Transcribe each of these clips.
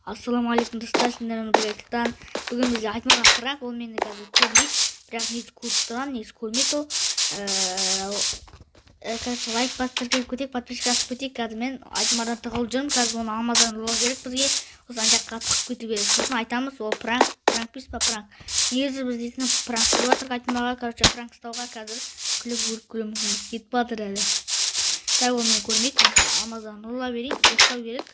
Ассалаумағалейкум достар, сіздермен біргеліктен бүгін бізде айтмаған қырақ, ол мені қазір көрмейді, бірақ несі көріп тұрған, несі көрмейді ол. Короче, лайк басып кетейік, подписчик асып кетейік. Қазір мен айтмадан тығылып жүрмін, қазір оны алмадан ұрлау керек бізге, осы жаққа тығып кету керек. Сосын айтамыз, ол пранк емес па пранк. Негізі біз дейтін пранк істеп жатырық айтмаға, короче, пранк ұстауға қазір күліп кетіп жатыр әлі. Дәл ол мені көрмейді, алмадан ұрлау берейік, ұстау керек.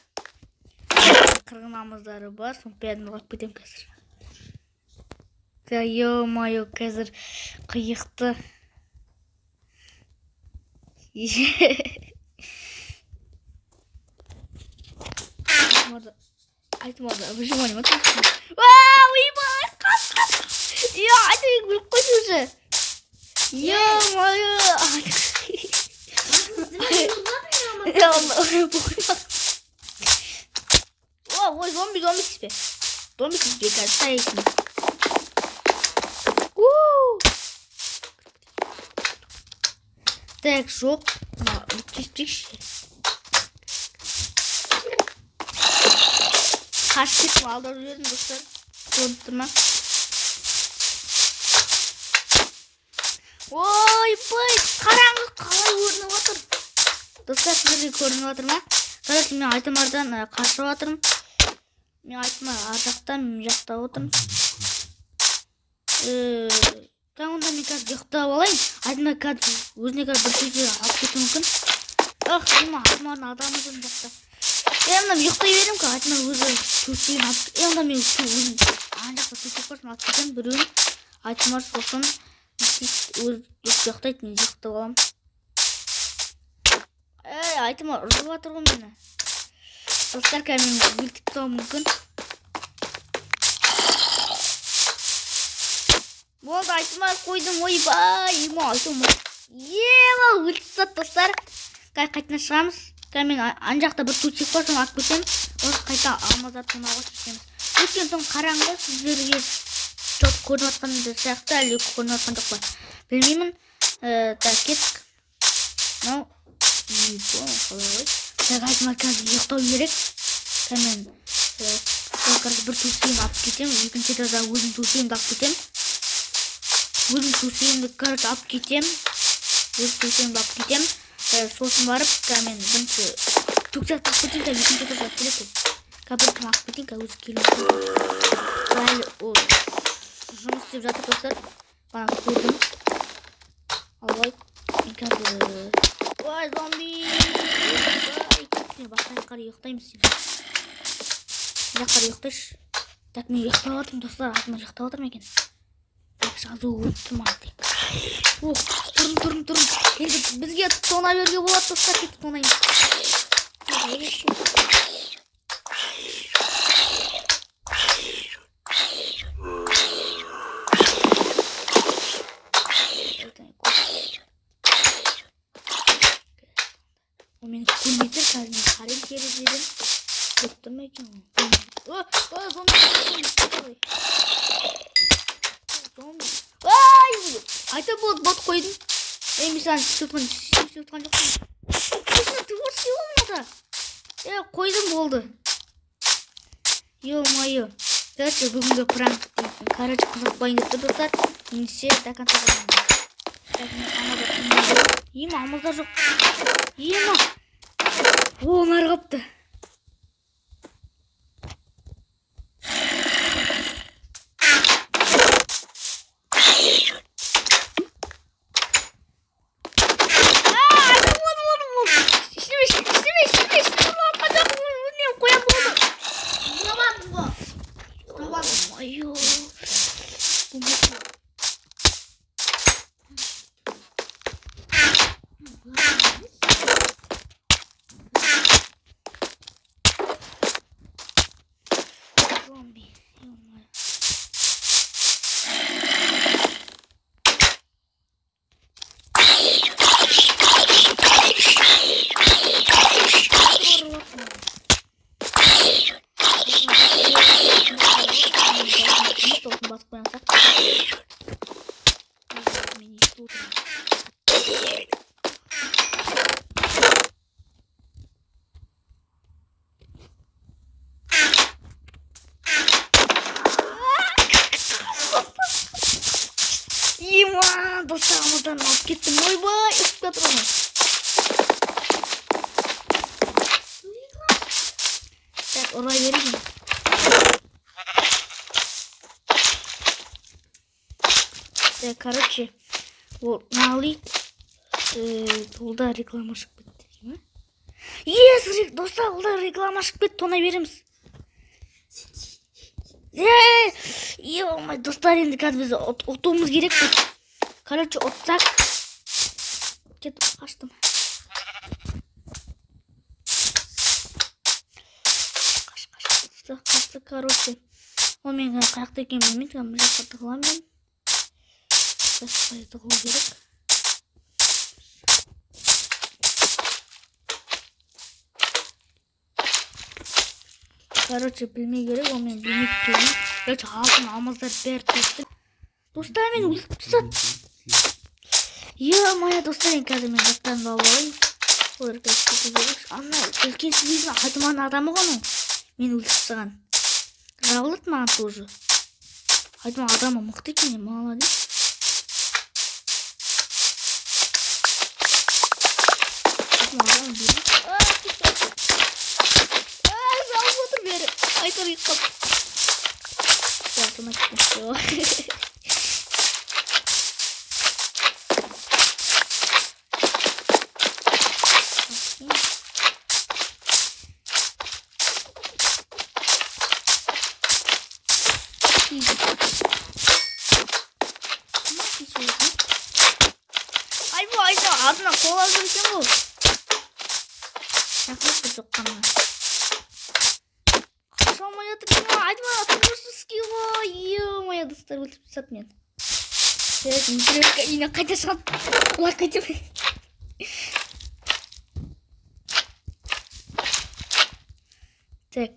Қырғын амыздары бар, соң бәрін ұлап кетем қазір. Ё-моё, қазір қиықты. Айтмады, выживание ма? Вау, ебай, қас. Ё, айтмай күліп қойды уже. Ё-моё. Ой, зомби тиспе. Зомби тиспе, кажется, стоящий. Так, жоп. Тиспеші. Қашып кетіп алдырып жібердім, достар. Көріп тұрма. Ой, бай, қараңғы қалай көрініп отыр. Достар, сіздерге көрініп отыр ма? Короче, мен айтымардан қашып отырмын. Мен айтыма ар жақтан, мен жақта отырмын. Онда мен қазір ұйықтап алайын. Айтыма қазір өзіне қазір бір кезде алып кетуі мүмкін. Айтымардың адамы жүрін жақта. Онда мен ұйықтай берем ка, айтыма өзі төсегін алып кетем. Онда мен өзім ан жақта төсек барсын алып кетем біреуін. Айтымар сосын өзі ұйықтайды, мен ұйықтап аламын. Айтыма ұрып жатыр ғой мені. Достар, кәмен өлтіп тауы мүмкін. Болды, айтыма қойдым, ойбай, айтыма. Өлтіп сат, достар. Қайтына шығамыз. Кәмен ан жақта бір төсек бар, соны алып кетем. Осы қайта алмазар тонауға шешеміз. Өткен соң қараңғы, сіздерге жоқ көрініп атқан сияқты, әлі көрініп атқан жоқ па. Білмеймін. Так, кеттік. Мынау. Айтыма қазір ұйықтау керек. Кәмен бір төсегін алып кетем. Екінші этажда өзім төсегімді алып кетем. Өзім төсегімді алып кетем. Сосын барып, кәмен бірінші төсек алып кетем. Екінші этажда келіп кәбіркін алып кетем. Өзі келіп әлі жұмыс істеп жатыр, достар. Бана көрдім. Албай, мен қазір ой, зомби! Басқа жаққа ұйықтаймыз. Жаққа ұйықтайшы. Так, мен ұйықтап отырмын, достар. Атыма ұйықтап отырмын екен. Так, жазу өтіп тұрман тек. Тұрын. Енді бізге тона беруге болады, достар. Кетіп тонаймыз. Мені көрмейтін, қазір мен қарен терезеден көріп тұрмай екен. Зомби. Айта болды, бот қойдым. Мен саған сөйтқан жоқпын. Осыны творский болмады. Қойдым болды. Ё-моё. Короче, бүгінгі пранк дейтін. Короче, қызықпайын деп тұр, достар. Ендіше до конца қаламын. Алмаздар жоқ. Оңар қапты. достар амалдан алып кеттім. Ойбай, ұшып жатыр оны. Так, орай берейін. Так, короче, вот налить. Тулда реклама шығып кетті дейм, ес, достар, тулда реклама шығып кетті, тона береміз. Ой, достар, енді қазір біз отуымыз керек біз. Короче, отсақ. Кетіп қаштым. Қашты, короче. Ол мен қаяқта екен білмейді, бұл жаққа тығылам мен. Тығыл керек. Короче, білмей керек, ол мен білмейді келдім. Короче, алтын алмаздар бәрі тәтті. Достар, мен өліп түсат. Моя достар, ең қазір мен жаттан алып алайын. Олар қазір керек. Анна, үлкен сілейдің айтыман адамы ғаның. Мен өліп түсаған. Жабылыт маған тоже. Айтыман адамы мұқты екен, молодец. Айтыман адамы берді. Жалып отыр бері. Айтыр ұйыққап. Жатына кетті. Артына қол алып жүрсен бұл. Жақып бір соққанға. Қашалмай жатыр мен, айтма, тұрғышсызки ғой. Моя достар өлтіп түсат мен. Мүтірешка үйіне қайта шығады. Олар қайтып. Так.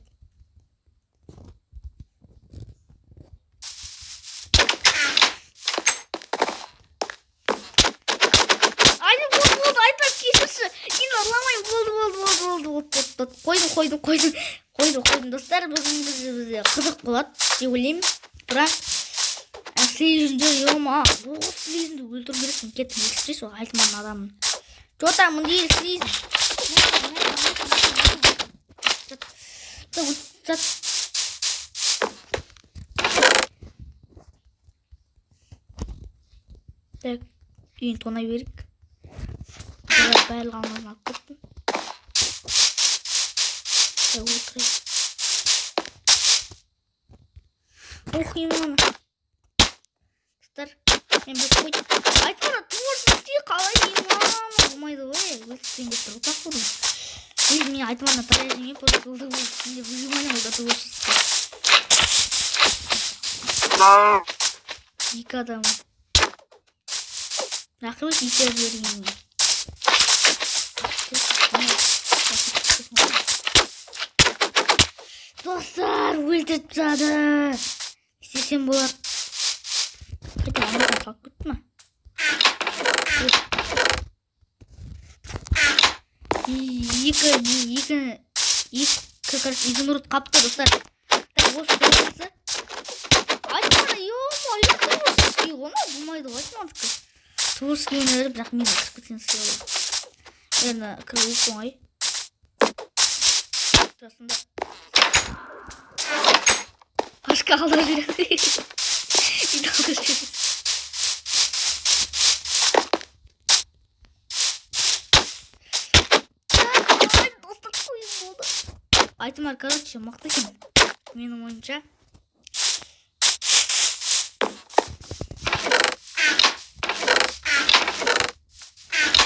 Қойдым, достар, бізде қызық болады деп ойлаймын. Бірақ слизінде ема, слизінде өлтіру керекпін, кеттім, өлтіресіз ол айтыман адамын. Жотамын дейін слизін. Так, үйін тона берік. Бәлі қалмағын алып кеттім. Отырайын. Иманы. Достар, мен бұл қойдым. Айтқана, творческий қалай иманы. Болмайды ғой, өлтістен деп тұр. Отақ бұрын. Мен айтмана тарай жеңе пұрысылды бұл. Менде выжимание олда творческий. Екі адам. Рақымет итер берген. Достар, өлтіріп тастады. Істесем болар. Қайта амалдан салып кетті ма? Изумруд қапты, достар. Осы көрсесі. Айтманы, ема, творческий ғана болмайды ғой, айтмандықы. Творческий өнері, бірақ мен кіріп кеткен сыйлы. Ерні кіріп оңай. Тұрасында. Başka alabilir değil. İnanılır. Dostum koyun oldu. Айтым arkadaşlar мықты екен. Менің ойымша.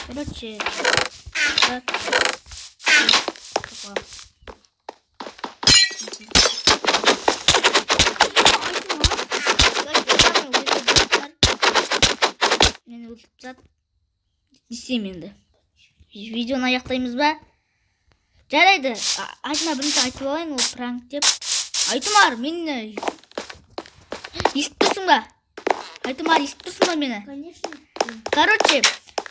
Короче. Десем енді. Видеоны аяқтаймыз ба? Жарайды. Айтма бірінші айтып алайын, ол пранк деп. Айтымар, мені естіп тұрсың ба? Айтымар, естіп тұрсың ба мені? Конечно. Короче,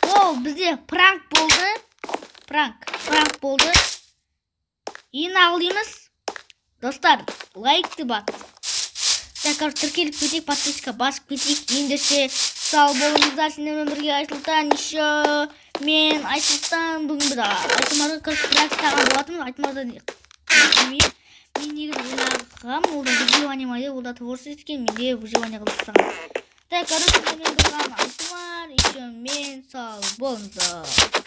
ол бізде пранк болды. Пранк болды. Ең ағылымыз. Достар, лайкты бат. Так, короче, тіркеліп кетейік, подписка басып кетейік. Ендеше Сау болыңыздар, сендермен бірге Айсұлтан, еще мен Айсұлтан. Бүгін біз Айтмарға практикаға болатынбыз. Айтмарда мен негізі ойлағам, ол да выживание майды, ол да творчество екен, менде выживание қылып тастағам. Так, короче, мен болған Айтмар, еще мен, сау болыңыздар.